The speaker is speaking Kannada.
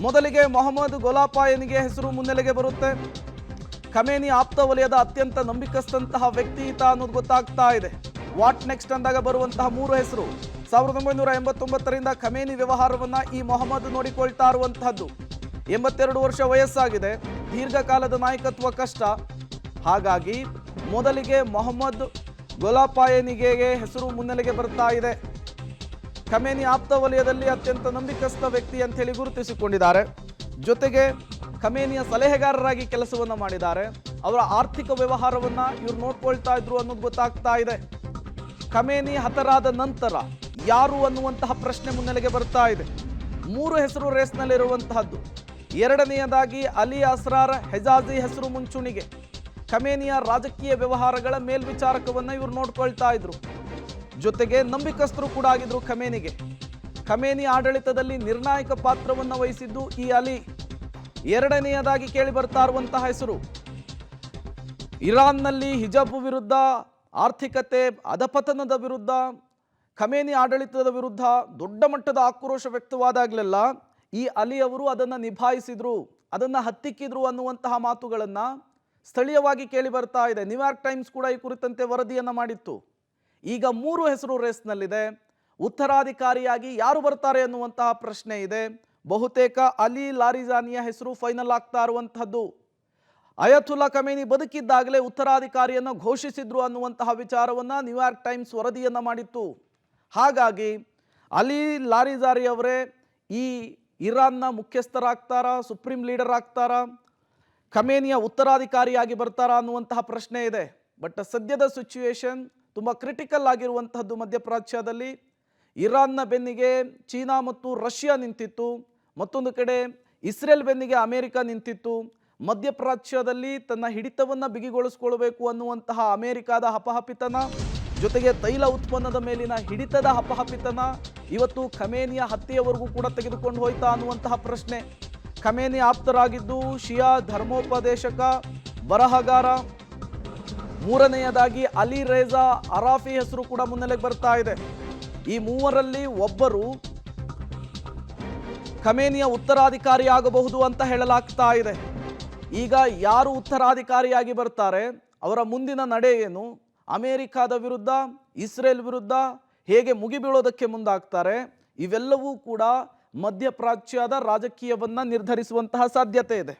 ಮೊದಲಿಗೆ ಮೊಹಮ್ಮದ್ ಗೊಲಾಪಾಯನಿಗೆ ಹೆಸರು ಮುನ್ನೆಲೆಗೆ ಬರುತ್ತೆ. ಖಮೇನಿ ಆಪ್ತ ವಲಯದ ಅತ್ಯಂತ ನಂಬಿಕಸ್ತಂತಹ ವ್ಯಕ್ತಿ ಈತ ಅನ್ನೋದು ಗೊತ್ತಾಗ್ತಾ ಇದೆ. ವಾಟ್ ನೆಕ್ಸ್ಟ್ ಅಂದಾಗ ಬರುವಂತಹ 3 ಹೆಸರು. 1989ರಿಂದ ಖಮೇನಿ ವ್ಯವಹಾರವನ್ನ ಈ ಮೊಹಮ್ಮದ್ ನೋಡಿಕೊಳ್ತಾ ಇರುವಂತಹದ್ದು. 82 ವರ್ಷ ವಯಸ್ಸಾಗಿದೆ. ದೀರ್ಘಕಾಲದ ನಾಯಕತ್ವ ಕಷ್ಟ. ಹಾಗಾಗಿ ಮೊದಲಿಗೆ ಮೊಹಮ್ಮದ್ ಗೊಲಾಪಾಯನಿಗೆ ಹೆಸರು ಮುನ್ನೆಲೆಗೆ ಬರ್ತಾ ಇದೆ. ಖಮೇನಿ ಆಪ್ತ ವಲಯದಲ್ಲಿ ಅತ್ಯಂತ ನಂಬಿಕಸ್ತ ವ್ಯಕ್ತಿ ಅಂತ ಹೇಳಿ ಗುರುತಿಸಿಕೊಂಡಿದ್ದಾರೆ. ಜೊತೆಗೆ ಖಮೇನಿಯ ಸಲಹೆಗಾರರಾಗಿ ಕೆಲಸವನ್ನ ಮಾಡಿದ್ದಾರೆ. ಅವರ ಆರ್ಥಿಕ ವ್ಯವಹಾರವನ್ನ ಇವ್ರು ನೋಡ್ಕೊಳ್ತಾ ಇದ್ರು ಅನ್ನೋದು ಗೊತ್ತಾಗ್ತಾ ಇದೆ. ಖಮೇನಿ ಹತರಾದ ನಂತರ ಯಾರು ಅನ್ನುವಂತಹ ಪ್ರಶ್ನೆ ಮುನ್ನೆಲೆಗೆ ಬರ್ತಾ ಇದೆ. 3 ಹೆಸರು ರೇಸ್ನಲ್ಲಿರುವಂತಹದ್ದು. ಎರಡನೆಯದಾಗಿ ಅಲಿ ಅಸ್ರಾರ್ ಹೆಜಾಜಿ ಹೆಸರು ಮುಂಚೂಣಿಗೆ. ಖಮೇನಿಯ ರಾಜಕೀಯ ವ್ಯವಹಾರಗಳ ಮೇಲ್ವಿಚಾರಕವನ್ನ ಇವರು ನೋಡ್ಕೊಳ್ತಾ ಇದ್ರು. ಜೊತೆಗೆ ನಂಬಿಕಸ್ಥರು ಕೂಡ ಆಗಿದ್ರು ಖಮೇನಿಗೆ. ಖಮೇನಿ ಆಡಳಿತದಲ್ಲಿ ನಿರ್ಣಾಯಕ ಪಾತ್ರವನ್ನು ವಹಿಸಿದ್ದು ಈ ಅಲಿ. ಎರಡನೆಯದಾಗಿ ಕೇಳಿ ಬರ್ತಾ ಇರುವಂತಹ ಹೆಸರು ಇರಾನ್ನಲ್ಲಿ ಹಿಜಾಬ್ ವಿರುದ್ಧ, ಆರ್ಥಿಕತೆ ಅಧಪತನದ ವಿರುದ್ಧ, ಖಮೇನಿ ಆಡಳಿತದ ವಿರುದ್ಧ ದೊಡ್ಡ ಮಟ್ಟದ ಆಕ್ರೋಶ ವ್ಯಕ್ತವಾದಾಗಲೆಲ್ಲ ಈ ಅಲಿ ಅವರು ಅದನ್ನು ನಿಭಾಯಿಸಿದ್ರು, ಅದನ್ನು ಹತ್ತಿಕ್ಕಿದ್ರು ಅನ್ನುವಂತಹ ಮಾತುಗಳನ್ನ ಸ್ಥಳೀಯವಾಗಿ ಕೇಳಿ ಬರ್ತಾ ಇದೆ. ನ್ಯೂಯಾರ್ಕ್ ಟೈಮ್ಸ್ ಕೂಡ ಈ ಕುರಿತಂತೆ ವರದಿಯನ್ನ ಮಾಡಿತ್ತು. ಈಗ 3 ಹೆಸರು ರೇಸ್ನಲ್ಲಿದೆ. ಉತ್ತರಾಧಿಕಾರಿಯಾಗಿ ಯಾರು ಬರ್ತಾರೆ ಅನ್ನುವಂತಹ ಪ್ರಶ್ನೆ ಇದೆ. ಬಹುತೇಕ ಅಲಿ ಲಾರಿಜಾನಿಯ ಹೆಸರು ಫೈನಲ್ ಆಗ್ತಾ ಇರುವಂತಹದ್ದು. ಅಯತುಲ್ಲಾ ಖಮೇನಿ ಬದುಕಿದ್ದಾಗಲೇ ಉತ್ತರಾಧಿಕಾರಿಯನ್ನು ಘೋಷಿಸಿದ್ರು ಅನ್ನುವಂತಹ ವಿಚಾರವನ್ನ ನ್ಯೂಯಾರ್ಕ್ ಟೈಮ್ಸ್ ವರದಿಯನ್ನ ಮಾಡಿತ್ತು. ಹಾಗಾಗಿ ಅಲಿ ಲಾರಿಜಾರಿ ಅವರೇ ಈ ಇರಾನ್ನ ಮುಖ್ಯಸ್ಥರಾಗ್ತಾರಾ, ಸುಪ್ರೀಂ ಲೀಡರ್ ಆಗ್ತಾರಾ, ಖಮೇನಿಯ ಉತ್ತರಾಧಿಕಾರಿಯಾಗಿ ಬರ್ತಾರಾ ಅನ್ನುವಂತಹ ಪ್ರಶ್ನೆ ಇದೆ. ಬಟ್ ಸದ್ಯದ ಸಿಚುವೇಶನ್ ತುಂಬ ಕ್ರಿಟಿಕಲ್ ಆಗಿರುವಂತಹದ್ದು. ಮಧ್ಯಪ್ರಾಚ್ಯದಲ್ಲಿ ಇರಾನ್ನ ಬೆನ್ನಿಗೆ ಚೀನಾ ಮತ್ತು ರಷ್ಯಾ ನಿಂತಿತ್ತು. ಮತ್ತೊಂದು ಕಡೆ ಇಸ್ರೇಲ್ ಬೆನ್ನಿಗೆ ಅಮೆರಿಕ ನಿಂತಿತ್ತು. ಮಧ್ಯಪ್ರಾಚ್ಯದಲ್ಲಿ ತನ್ನ ಹಿಡಿತವನ್ನು ಬಿಗಿಗೊಳಿಸಿಕೊಳ್ಳಬೇಕು ಅನ್ನುವಂತಹ ಅಮೆರಿಕದ ಹಪಹಪಿತನ, ಜೊತೆಗೆ ತೈಲ ಉತ್ಪನ್ನದ ಮೇಲಿನ ಹಿಡಿತದ ಹಪಹಪಿತನ ಇವತ್ತು ಖಮೇನಿಯ ಹತ್ಯೆಯವರೆಗೂ ಕೂಡ ತೆಗೆದುಕೊಂಡು ಹೋಯ್ತಾ ಅನ್ನುವಂತಹ ಪ್ರಶ್ನೆ. ಖಮೇನಿ ಆಪ್ತರಾಗಿದ್ದು ಶಿಯಾ ಧರ್ಮೋಪದೇಶಕ, ಬರಹಗಾರ. ಮೂರನೆಯದಾಗಿ ಅಲಿ ರೇಜಾ ಅರಾಫಿ ಹೆಸರು ಕೂಡ ಮುನ್ನೆಲೆಗೆ ಬರ್ತಾ ಇದೆ. ಈ ಮೂವರಲ್ಲಿ ಒಬ್ಬರು ಖಮೇನಿಯ ಉತ್ತರಾಧಿಕಾರಿ ಆಗಬಹುದು ಅಂತ ಹೇಳಲಾಗ್ತಾ ಇದೆ. ಈಗ ಯಾರು ಉತ್ತರಾಧಿಕಾರಿಯಾಗಿ ಬರ್ತಾರೆ, ಅವರ ಮುಂದಿನ ನಡೆ ಏನು, ಅಮೆರಿಕದ ವಿರುದ್ಧ, ಇಸ್ರೇಲ್ ವಿರುದ್ಧ ಹೇಗೆ ಮುಗಿಬೀಳೋದಕ್ಕೆ ಮುಂದಾಗ್ತಾರೆ, ಇವೆಲ್ಲವೂ ಕೂಡ ಮಧ್ಯಪ್ರಾಚ್ಯದ ರಾಜಕೀಯವನ್ನ ನಿರ್ಧರಿಸುವಂತಹ ಸಾಧ್ಯತೆ ಇದೆ.